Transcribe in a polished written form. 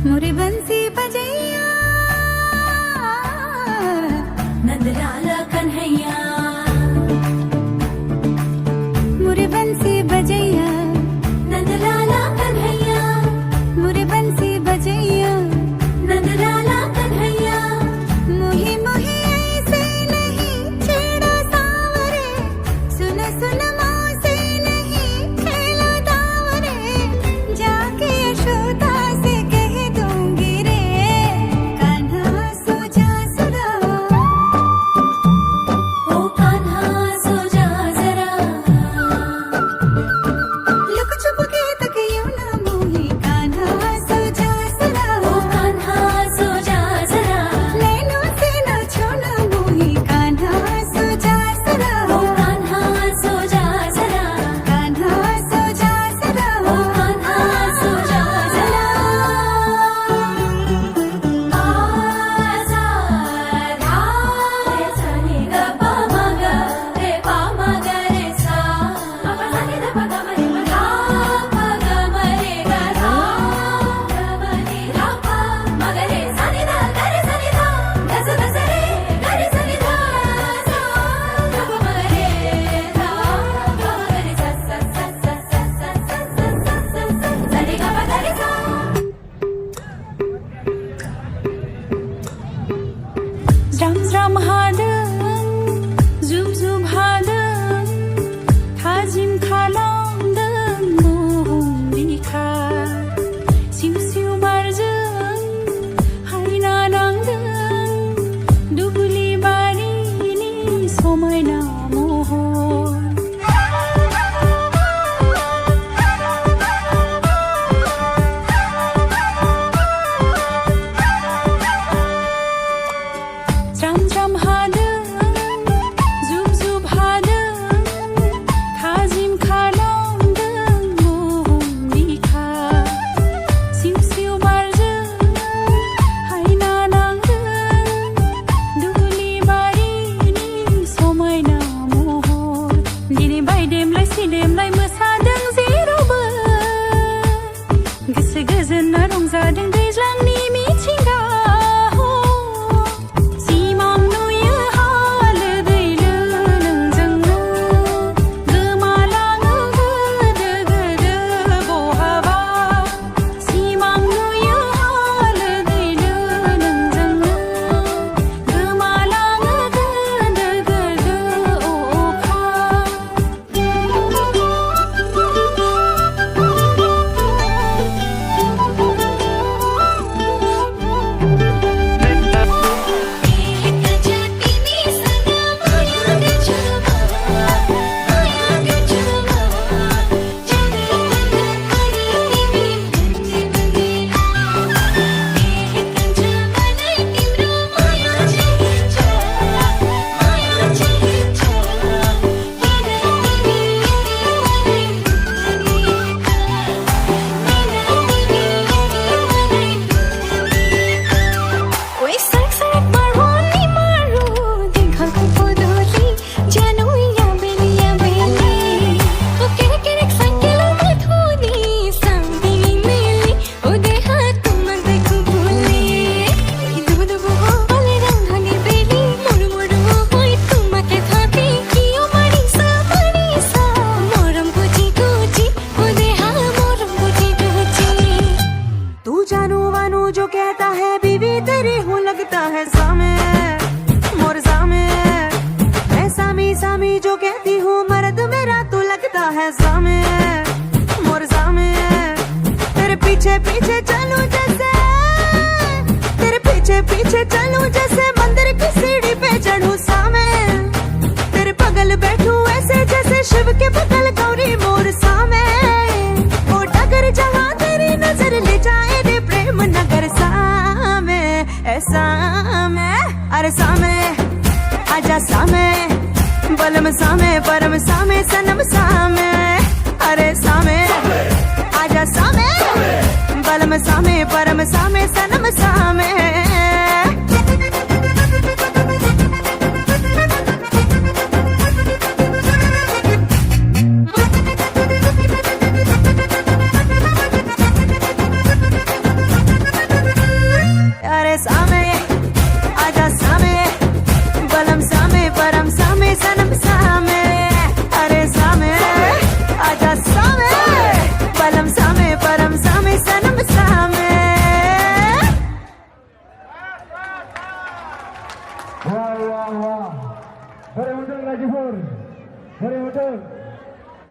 मुरी बंसी बजैया नंदलाल कन्हैया मुरी बंसी बजैया नंदलाल कन्हैया मुरी बंसी बजैया नंदलाल कन्हैया मुही मुही ऐसे नहीं छेड़ो सावरे सुन सुन मौसे नहीं खेलो दावरे जाके यशोदा से कह दूंगी रे कान्हा सो जा सुरा ओ कान्हा सो जा जरा लुक छुप के तक यूं ना मोही कान्हा सो जा सुरा ओ कान्हा सो जा जरा नैनों से ना छोड़ना मोही कान्हा सो जा सुरा ओ कान्हा सो जा जरा कान्हा सो जा सुरा ओ कान्हा सो जा जरा आजा धा रे सा नी ग पा मा ग रे पा मा ग रे सा पा पा सा नी ध पा ग म रे म धा पा ग म रे ग धा ग म रे धा पा मा ग रे सा नी ध ग रे सा नी धा ग स ग स रे ग रे सा नी धा सा ग प म रे धा ग म रे सा सा सा सा सा सा सा सा सा सा रे ग प ग रे सा Zram zram hadım, zum zum hadım, tazim kalandım, muhum dikar. Siu siu barzım, haynanandım, dubli barini somayna mohor. Zram zram hadım, zub zub hadım, tazim kalandım, muhum dikar. Siu siu barzım, haynanandım, dubli barini somayna mohor. Dini bay demlay si demlay mosadों जेरावबो गोसो गोजोनना रंजादों दैज्लांनि मिथिंगा सिमां नुयो हालो दैलो नोंजोंनो गोमालाङो गोदो गोदो बहाबा सिमां नुयो हालो दैलो नोंजोंनो गोमालाङो गोदो गोदो अखा Oy sarak sarak marwani maru dinkhal ko podoli janu ya beli o kere kere cycle mathuni sandini meli o deha tumar dekhu bhuli dubu dubu ho bale rangani beli muru muru hoi tumake thate kiyo marisa moram kuchi kuchi o deha moram kuchi kuchi तू जानू वानू जो कहता है बीवी तेरी हूँ लगता है सामे मोर सामे मैं सामी सामी जो कहती हूँ मर्द मेरा तू लगता है सामे मोर सामे तेरे पीछे पीछे चलूं जैसे तेरे पीछे पीछे चलूं जैसे मंदिर की सीढ़ी पे चढ़ूं सामे तेरे बगल बैठूं ऐसे जैसे शिव के बगल गौरी मोर सामे ओ डगर जहाँ तेरी नजर ले जाए रे प्रेम नगर सामे ऐसा मैं अरे सामे आजा सामे बलम सामे परम सामे सनम सामे अरे सामे आजा सामे बलम सामे परम सामे सनम सामे अरे सामे आजा सामे बलम सामे परम सामे सनम सामे अरे सामे आजा सामे बलम सामे परम सामे सनम सामे वाह वाह वाह, very good, Rajipur, very good.